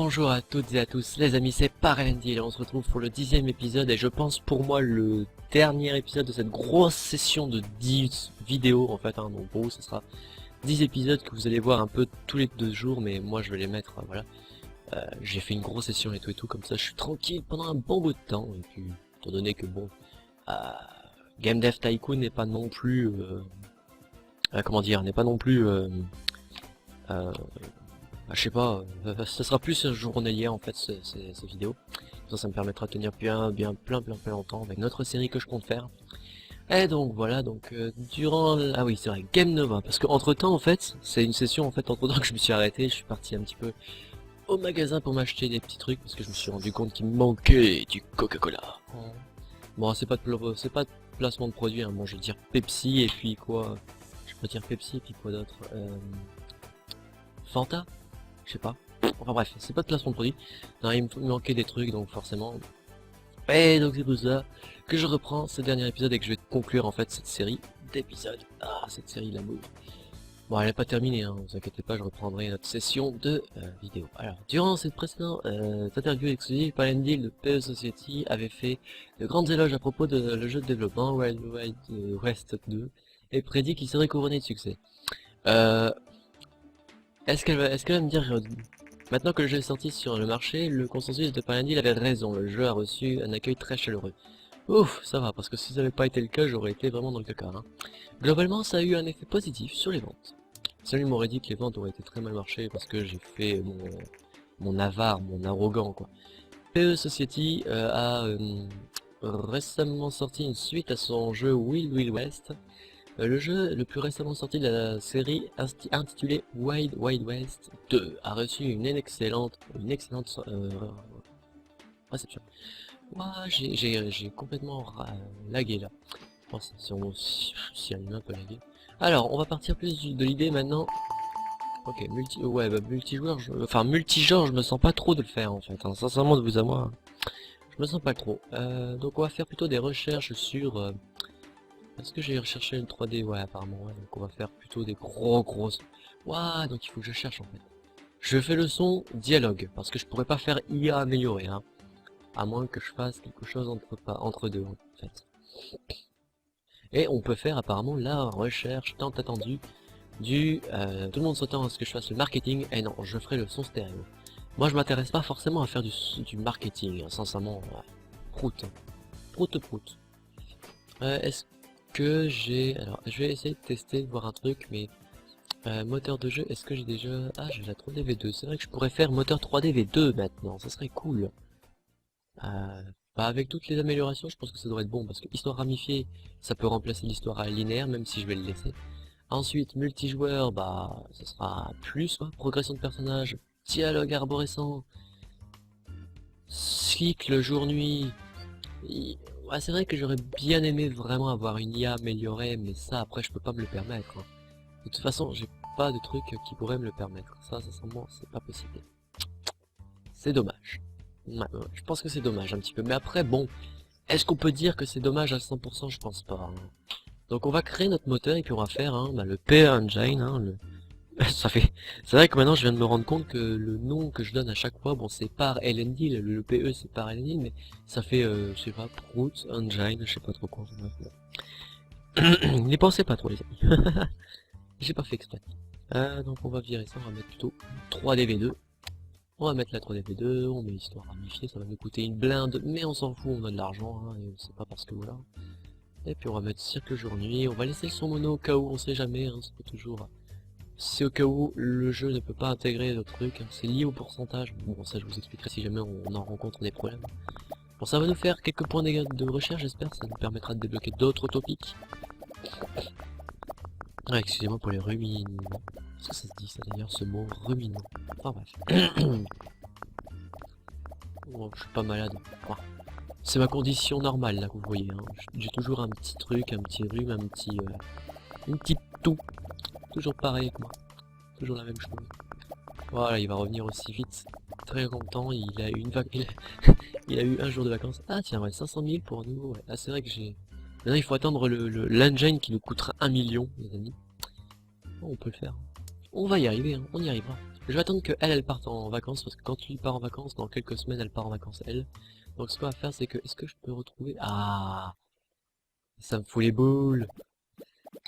Bonjour à toutes et à tous les amis, c'est Parendil et on se retrouve pour le 10e épisode et je pense pour moi le dernier épisode de cette grosse session de 10 vidéos en fait, donc pour vous ce sera 10 épisodes que vous allez voir un peu tous les 2 jours mais moi je vais les mettre, voilà, j'ai fait une grosse session et tout comme ça je suis tranquille pendant un bon bout de temps et puis étant donné que bon, Game Dev Tycoon n'est pas non plus, comment dire, n'est pas non plus, je sais pas, ça sera plus journalier en fait ces vidéos. Ça me permettra de tenir plein longtemps avec notre série que je compte faire. Et donc voilà, donc ah oui c'est vrai, Game Nova, parce que entre temps en fait, c'est une session en fait entre temps que je me suis arrêté, je suis parti un petit peu au magasin pour m'acheter des petits trucs parce que je me suis rendu compte qu'il me manquait du Coca-Cola. Bon c'est pas de placement de produit, hein. Bon je vais dire Pepsi et puis quoi, je peux dire Pepsi et puis quoi d'autre, Fanta. Je sais pas. Enfin bref, c'est pas de placement de produit. Non, il me manquait des trucs, donc forcément. Et donc c'est pour ça que je reprends ce dernier épisode et que je vais conclure en fait cette série d'épisodes. Ah, cette série l'amour. Bon, elle n'est pas terminée, hein, vous inquiétez pas, je reprendrai notre session de vidéo. Alors, durant cette précédente interview exclusive, Parendil de PE Society avait fait de grandes éloges à propos de le jeu de développement Wild West 2 et prédit qu'il serait couronné de succès. Est-ce qu'elle va me dire, maintenant que le jeu est sorti sur le marché, le consensus de Parendil avait raison, le jeu a reçu un accueil très chaleureux. Ouf, ça va, parce que si ça n'avait pas été le cas, j'aurais été vraiment dans le caca. Hein. Globalement, ça a eu un effet positif sur les ventes. Celui m'aurait dit que les ventes auraient été très mal marchées parce que j'ai fait mon avare, mon arrogant, quoi. PE Society a récemment sorti une suite à son jeu Wild West. Le jeu le plus récemment sorti de la série, intitulé Wild West 2, a reçu une excellente réception. Ouah, j'ai complètement lagué là. Oh, si elle est un peu lagué. Alors, on va partir plus de l'idée maintenant. Ok, multijoueur, multigenre, je me sens pas trop de le faire en fait. Hein. Sincèrement, de vous à moi, je me sens pas trop. Donc on va faire plutôt des recherches sur... Est-ce que j'ai recherché le 3D? Ouais, apparemment, ouais, donc on va faire plutôt des grosses... Ouah, donc il faut que je cherche en fait. Je fais le son dialogue, parce que je pourrais pas faire IA amélioré, hein. À moins que je fasse quelque chose entre deux, en fait. Et on peut faire apparemment la recherche tant attendue du... tout le monde s'attend à ce que je fasse le marketing, et non, je ferai le son stéréo. Moi je m'intéresse pas forcément à faire du marketing, hein, sincèrement, prout. Prout. Est-ce que j'ai... Alors, je vais essayer de tester, de voir un truc, mais... moteur de jeu, est-ce que j'ai déjà... Ah, j'ai la 3D V2, c'est vrai que je pourrais faire moteur 3D V2 maintenant, ça serait cool. Bah avec toutes les améliorations, je pense que ça devrait être bon, parce que histoire ramifiée, ça peut remplacer l'histoire linéaire, même si je vais le laisser. Ensuite, multijoueur, bah, ça sera plus, quoi, progression de personnage, dialogue arborescent, cycle jour-nuit. Ouais, c'est vrai que j'aurais bien aimé vraiment avoir une IA améliorée, mais ça, après, je peux pas me le permettre. Hein. De toute façon, j'ai pas de truc qui pourrait me le permettre. Ça, sincèrement, c'est pas possible. C'est dommage. Ouais, je pense que c'est dommage un petit peu. Mais après, bon, est-ce qu'on peut dire que c'est dommage à 100%? Je pense pas. Hein. Donc on va créer notre moteur et puis on va faire le PE Engine. Hein, c'est vrai que maintenant je viens de me rendre compte que le nom que je donne à chaque fois, bon c'est par LND, le PE c'est par LND, mais ça fait, je sais pas, Prout Engine, je sais pas trop quoi. N'y pensez pas trop les amis. J'ai pas fait exprès. Donc on va virer ça, on va mettre plutôt 3DV2. On va mettre la 3DV2, on met l'histoire ramifiée, ça va nous coûter une blinde, mais on s'en fout, on a de l'argent, hein, et c'est pas parce que voilà. Et puis on va mettre cirque jour-nuit, on va laisser le son mono au cas où, on sait jamais, hein, ça peut toujours... C'est au cas où le jeu ne peut pas intégrer d'autres trucs, hein, c'est lié au pourcentage, bon ça je vous expliquerai si jamais on en rencontre des problèmes. Bon ça va nous faire quelques points de recherche, j'espère, ça nous permettra de débloquer d'autres topics. Ah, excusez-moi pour les ruminants. Est-ce que ça se dit ça d'ailleurs, ce mot ruminant? Enfin bref. Bon, je suis pas malade. Bon. C'est ma condition normale là que vous voyez. Hein. J'ai toujours un petit truc, un petit rhume, une petite toux. Toujours pareil que moi. Toujours la même chose. Voilà, il va revenir aussi vite. Très content. Il a eu il a eu un jour de vacances. Ah tiens, ouais, 500 000 pour nous. Ouais. Ah c'est vrai que j'ai... Maintenant il faut attendre l'engine qui nous coûtera 1 million, les amis. Oh, on peut le faire. On va y arriver, hein. On y arrivera. Je vais attendre que elle parte en vacances, parce que quand lui part en vacances, dans quelques semaines, elle part en vacances, elle. Donc ce qu'on va faire, c'est que, est-ce que je peux retrouver... Ah, ça me fout les boules.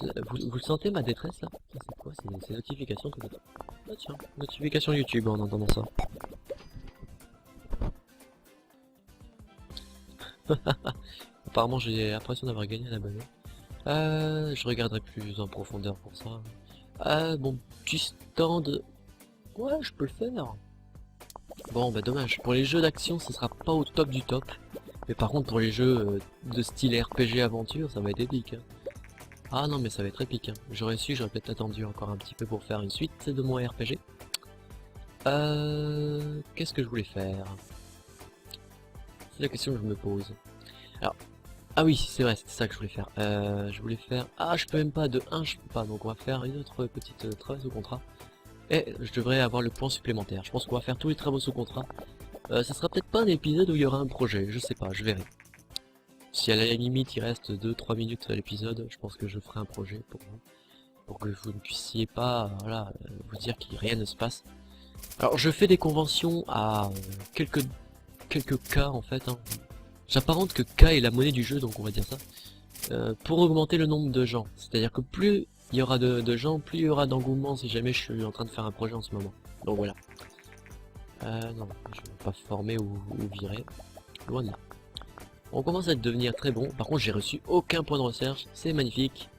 Vous le sentez, ma détresse, là? Ça, c'est quoi? C'est notification tout ça. Ah tiens, notification YouTube en entendant ça. Apparemment, j'ai l'impression d'avoir gagné à la bonne. Je regarderai plus en profondeur pour ça. Bon, petit stand... Ouais, je peux le faire. Bon, bah dommage. Pour les jeux d'action, ce sera pas au top du top. Mais par contre, pour les jeux de style RPG aventure, ça va être épique. Hein. Ah non, mais ça va être épique. Hein. J'aurais su, j'aurais peut-être attendu encore un petit peu pour faire une suite de mon RPG. Qu'est-ce que je voulais faire? C'est la question que je me pose. Alors, ah oui, c'est vrai, c'était ça que je voulais faire. Je voulais faire... Ah, je peux même pas, de 1, je peux pas. Donc on va faire une autre petite travail sous contrat. Et je devrais avoir le point supplémentaire. Je pense qu'on va faire tous les travaux sous contrat. Ça sera peut-être pas un épisode où il y aura un projet, je sais pas, je verrai. Si à la limite il reste 2-3 minutes à l'épisode, je pense que je ferai un projet pour que vous ne puissiez pas voilà, vous dire que rien ne se passe. Alors je fais des conventions à quelques cas en fait. Hein. J'apparente que K est la monnaie du jeu, donc on va dire ça. Pour augmenter le nombre de gens. C'est-à-dire que plus il y aura de gens, plus il y aura d'engouement si jamais je suis en train de faire un projet en ce moment. Donc voilà. Non, je vais pas former ou virer. Loin de là. On commence à devenir très bon. Par contre, j'ai reçu aucun point de recherche. C'est magnifique.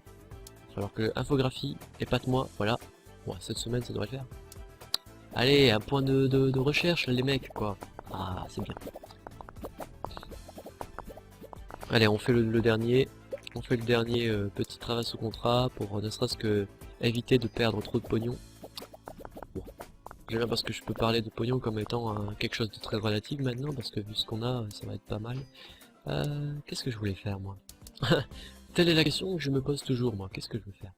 Alors que infographie, épate-moi. Voilà. Bon, cette semaine, ça devrait le faire. Allez, un point de recherche, les mecs, quoi. Ah, c'est bien. Allez, on fait le dernier. On fait le dernier petit travail sous contrat pour ne serait-ce que éviter de perdre trop de pognon. Bon. J'aime bien parce que je peux parler de pognon comme étant quelque chose de très relatif maintenant, parce que vu ce qu'on a, ça va être pas mal. Qu'est-ce que je voulais faire, moi? Telle est la question que je me pose toujours, moi. Qu'est-ce que je veux faire?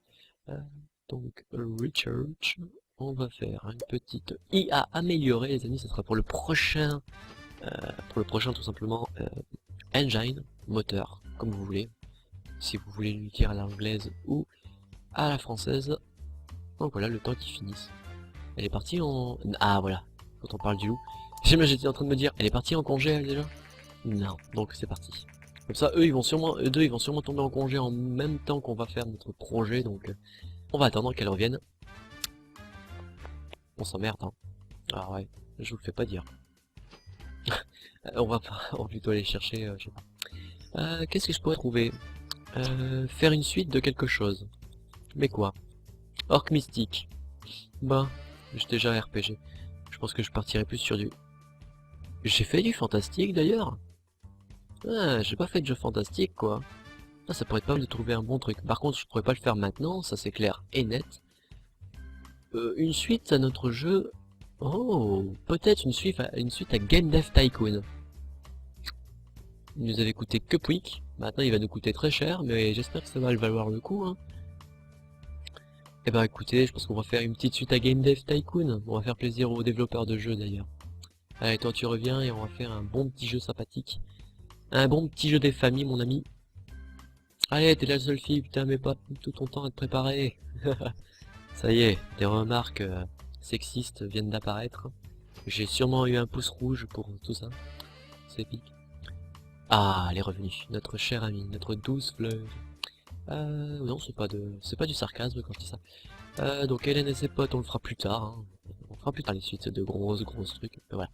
Donc, research. On va faire une petite IA améliorée, les amis. Ce sera pour le prochain tout simplement, engine, moteur, comme vous voulez. Si vous voulez lui dire à l'anglaise ou à la française. Donc voilà, le temps qu'ils finissent. Elle est partie en... Ah voilà, quand on parle du loup. J'étais en train de me dire, elle est partie en congé elle déjà? Non, donc c'est parti. Comme ça, eux deux, ils vont sûrement tomber en congé en même temps qu'on va faire notre projet, donc on va attendre qu'elle revienne. On s'emmerde, hein. Ah ouais, je vous le fais pas dire. On va plutôt aller chercher, je sais pas. Qu'est-ce que je pourrais trouver? Faire une suite de quelque chose. Mais quoi? Orc mystique. Bah, j'ai déjà RPG. Je pense que je partirai plus sur du... J'ai fait du fantastique d'ailleurs. Ah, j'ai pas fait de jeu fantastique quoi. Ah, ça pourrait être pas mal de trouver un bon truc. Par contre, je pourrais pas le faire maintenant, ça c'est clair et net. Une suite à notre jeu... Oh, peut-être une suite à Game Dev Tycoon. Il nous avait coûté que Pouic. Maintenant il va nous coûter très cher, mais j'espère que ça va le valoir le coup. Hein. Eh ben écoutez, je pense qu'on va faire une petite suite à Game Dev Tycoon. On va faire plaisir aux développeurs de jeux d'ailleurs. Allez, toi tu reviens et on va faire un bon petit jeu sympathique. Un bon petit jeu des familles, mon ami. Allez, t'es la seule fille, putain, mais pas tout ton temps à te préparer. Ça y est, des remarques sexistes viennent d'apparaître. J'ai sûrement eu un pouce rouge pour tout ça. C'est épique. Ah, elle est revenue. Notre chère amie, notre douce fleuve. Non, c'est pas du sarcasme quand je dis ça. Donc Hélène et ses potes, on le fera plus tard. Hein. On fera plus tard les suites de grosses trucs. Voilà.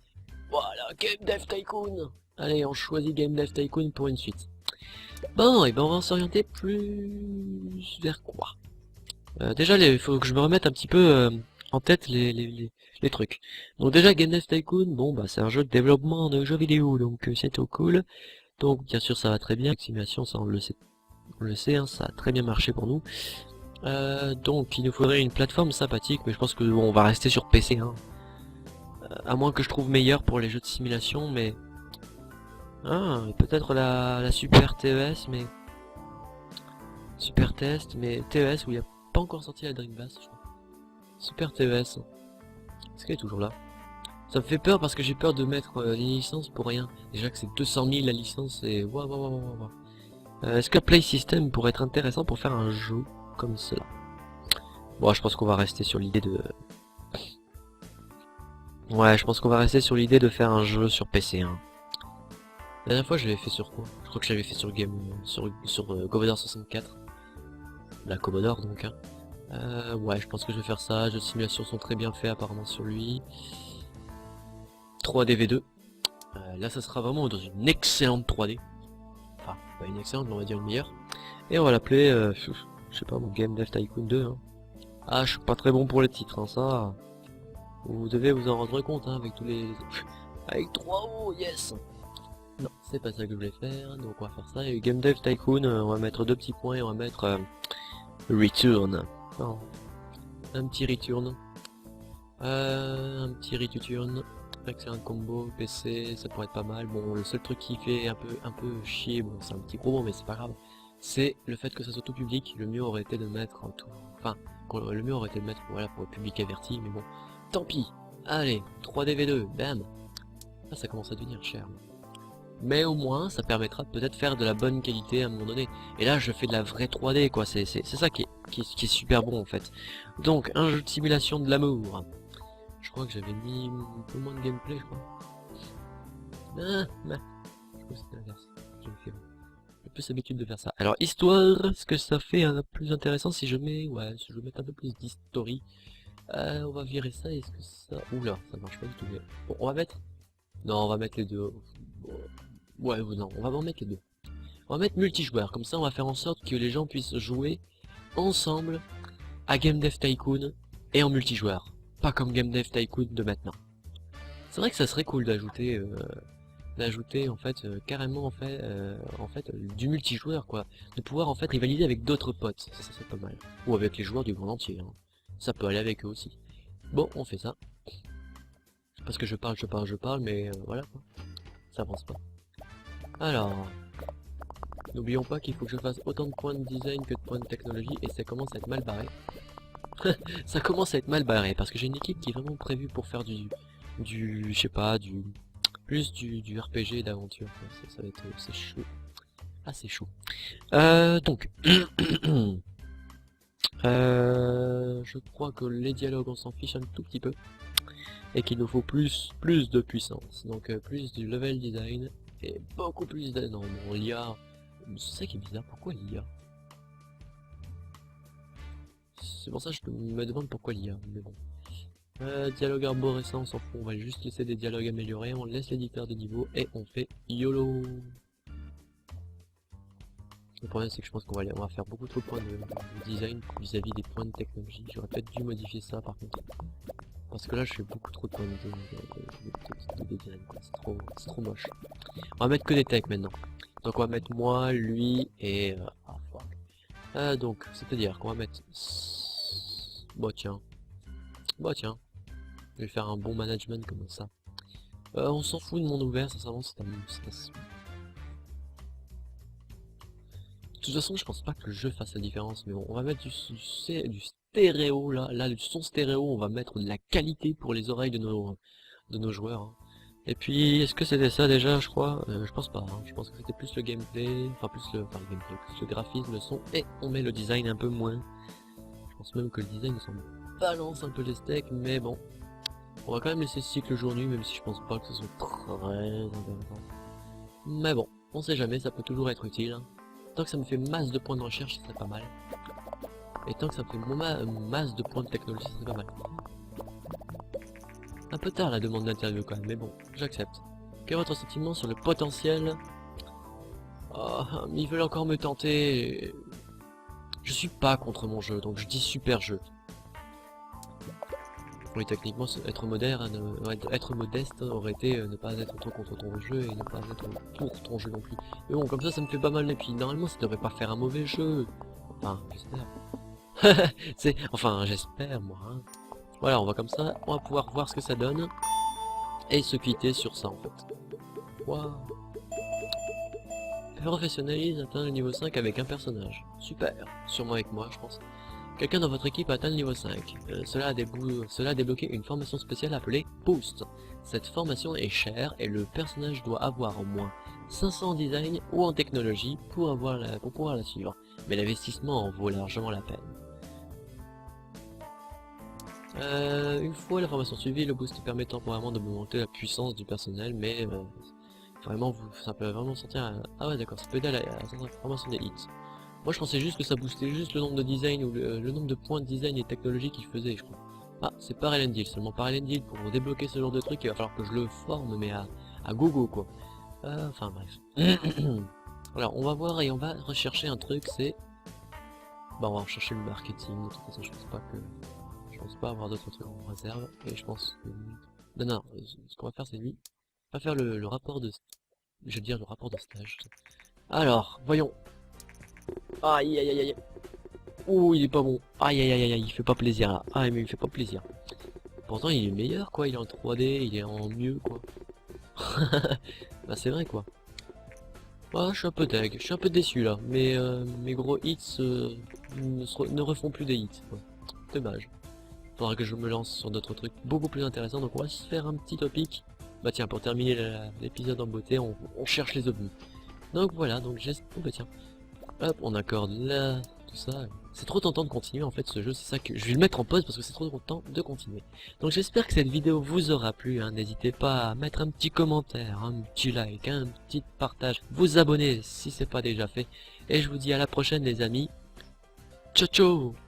Voilà, Game Dev Tycoon. Allez, on choisit Game Dev Tycoon pour une suite. Bon, et ben on va s'orienter plus vers quoi? Déjà, il faut que je me remette un petit peu en tête les trucs. Donc déjà, Game Dev Tycoon, bon bah c'est un jeu de développement de jeux vidéo, donc c'est tout cool. Donc bien sûr ça va très bien, simulation ça on le sait, hein, ça a très bien marché pour nous. Donc il nous faudrait une plateforme sympathique, mais je pense que bon, on va rester sur PC, hein. À moins que je trouve meilleur pour les jeux de simulation, mais... Ah, peut-être la Super TES, mais... Super Test, mais TES où il n'y a pas encore sorti la Dreamcast, je crois. Super TES. Est-ce qu'elle est toujours là? Ça me fait peur parce que j'ai peur de mettre les licences pour rien. Déjà que c'est 200 000 la licence et... Waouh, waouh, waouh, waouh. Est-ce que Play System pourrait être intéressant pour faire un jeu comme cela? Bon, je pense qu'on va rester sur l'idée Ouais, je pense qu'on va rester sur l'idée de faire un jeu sur PC, hein. La dernière fois, je l'avais fait sur quoi? Je crois que je l'avais fait sur Commodore 64. La Commodore, donc, hein. Ouais, je pense que je vais faire ça. Les jeux de simulation sont très bien faits, apparemment, sur lui. 3DV2. Là, ça sera vraiment dans une excellente 3D. Enfin, pas une excellente, mais on va dire une meilleure. Et on va l'appeler, je sais pas, mon Game Dev Tycoon 2, hein. Ah, je suis pas très bon pour les titres, hein, ça. Vous devez vous en rendre compte, hein, avec tous les... Avec 3 O, yes. Non, c'est pas ça que je voulais faire, donc on va faire ça. Et Game Dev Tycoon, on va mettre 2 petits points et on va mettre Return. Non, un petit Return. Un petit Return. Excellent combo, PC, ça pourrait être pas mal. Bon, le seul truc qui fait un peu chier, bon, c'est un petit gros mot, mais c'est pas grave. C'est le fait que ça soit tout public. Le mieux aurait été de mettre tout... Enfin, le mieux aurait été de mettre, voilà, pour le public averti, mais bon. Tant pis. Allez, 3DV2, bam. Ah, ça commence à devenir cher. Mais au moins, ça permettra de peut-être faire de la bonne qualité à un moment donné. Et là, je fais de la vraie 3D, quoi. C'est ça qui est super bon, en fait. Donc, un jeu de simulation de l'amour. Je crois que j'avais mis un peu moins de gameplay, je crois. Je crois que c'était l'inverse. J'ai plus l'habitude de faire ça. Alors, histoire, ce que ça fait un plus intéressant si je mets... Ouais, si je mets un peu plus d'history. On va virer ça, est-ce que ça... Oula, ça marche pas du tout. Mais... Bon, on va mettre... Non, on va mettre les deux. Ouais, ou non, on va en mettre les deux. On va mettre multijoueur, comme ça on va faire en sorte que les gens puissent jouer ensemble à Game Dev Tycoon et en multijoueur. Pas comme Game Dev Tycoon de maintenant. C'est vrai que ça serait cool d'ajouter en fait carrément en fait du multijoueur quoi. De pouvoir en fait rivaliser avec d'autres potes, ça serait pas mal. Ou avec les joueurs du monde entier, hein. Ça peut aller avec eux aussi. Bon, on fait ça. Parce que je parle, mais voilà quoi. Ça avance pas. Alors, n'oublions pas qu'il faut que je fasse autant de points de design que de points de technologie et ça commence à être mal barré. Ça commence à être mal barré parce que j'ai une équipe qui est vraiment prévue pour faire je sais pas, du RPG d'aventure. Ça va être, c'est chaud. Ah, c'est chaud. Donc, je crois que les dialogues on s'en fiche un tout petit peu et qu'il nous faut plus de puissance. Donc plus du level design et beaucoup plus de... Non, l'IA... C'est ça qui est bizarre, pourquoi l'IA? C'est pour ça que je me demande pourquoi l'IA, mais bon. Dialogue arborescent, on s'en fout, on va juste laisser des dialogues améliorés, on laisse l'éditeur de niveau et on fait YOLO. Le problème c'est que je pense qu'on va faire beaucoup trop de points de design vis-à-vis des points de technologie. J'aurais peut-être dû modifier ça par contre. Parce que là je fais beaucoup trop de points de design, c'est trop moche. On va mettre que des techs maintenant. Donc on va mettre moi, lui et... ah fuck. Donc, c'est-à-dire qu'on va mettre... Bah tiens. Je vais faire un bon management comme ça. On s'en fout de monde ouvert, sincèrement c'est un... De toute façon je pense pas que le jeu fasse la différence, mais bon, on va mettre du stéréo là, du son stéréo, on va mettre de la qualité pour les oreilles de nos joueurs, hein. Et puis, est-ce que c'était ça déjà, je crois? Je pense pas, hein. Je pense que c'était plus le gameplay, enfin plus le gameplay, plus le graphisme, le son, et on met le design un peu moins. Je pense même que le design s'en balance un peu les steaks, mais bon. On va quand même laisser ce cycle jour-nuit, même si je pense pas que ce soit très intéressant. Mais bon, on sait jamais, ça peut toujours être utile, hein. Tant que ça me fait masse de points de recherche, ça serait pas mal. Et tant que ça me fait masse de points de technologie, ça serait pas mal. Un peu tard la demande d'interview quand même, mais bon, j'accepte. Quel est votre sentiment sur le potentiel? Oh, ils veulent encore me tenter. Je suis pas contre mon jeu, donc je dis super jeu. Oui, techniquement, être modeste aurait été ne pas être trop contre ton jeu et ne pas être pour ton jeu non plus. Mais bon, comme ça me fait pas mal, et puis normalement ça devrait pas faire un mauvais jeu. Enfin, j'espère. Enfin, j'espère, moi, hein. Voilà, on va comme ça, on va pouvoir voir ce que ça donne. Et se quitter sur ça, en fait. Waouh. Professionnalise atteint le niveau 5 avec un personnage. Super. Sûrement avec moi, je pense. Quelqu'un dans votre équipe a atteint le niveau 5. Cela a débloqué une formation spéciale appelée Boost. Cette formation est chère et le personnage doit avoir au moins 500 en design ou en technologie pour pouvoir la suivre. Mais l'investissement en vaut largement la peine. Une fois la formation suivie, le boost permet temporairement d'augmenter la puissance du personnel, mais vraiment, ça peut vraiment sentir ah ouais d'accord, ça peut aider à la transformation des hits. Moi je pensais juste que ça boostait juste le nombre de design ou le nombre de points de design et technologie qu'il faisait, je crois. Ah, c'est par Elendil, seulement par Elendil, pour débloquer ce genre de truc, il va falloir que je le forme, mais à gogo quoi. Enfin bref. Alors on va voir et on va rechercher un truc, c'est... Bah on va rechercher le marketing, de toute façon je pense pas avoir d'autres trucs en réserve, et je pense que... Non, ce qu'on va faire c'est lui. On va faire le rapport de... Je veux dire le rapport de stage. Alors, voyons. Aïe aïe aïe aïe. Ouh, il est pas bon. Aïe aïe aïe aïe, il fait pas plaisir là. Ah mais il fait pas plaisir. Pourtant il est meilleur quoi, il est en 3D, il est en mieux quoi. Bah c'est vrai quoi. Ah, je suis un peu deg, je suis un peu déçu là, mais mes gros hits ne refont plus des hits. Quoi. Dommage. Faudra que je me lance sur d'autres trucs beaucoup plus intéressants, donc on va se faire un petit topic. Bah tiens, pour terminer l'épisode en beauté, on cherche les ovnis. Donc voilà, donc j'ai... Oh bah tiens. Hop, on accorde là, tout ça. C'est trop tentant de continuer en fait ce jeu, c'est ça que... Je vais le mettre en pause parce que c'est trop tentant de continuer. Donc j'espère que cette vidéo vous aura plu, hein. N'hésitez pas à mettre un petit commentaire, un petit like, un petit partage, vous abonner si c'est pas déjà fait. Et je vous dis à la prochaine les amis. Ciao ciao.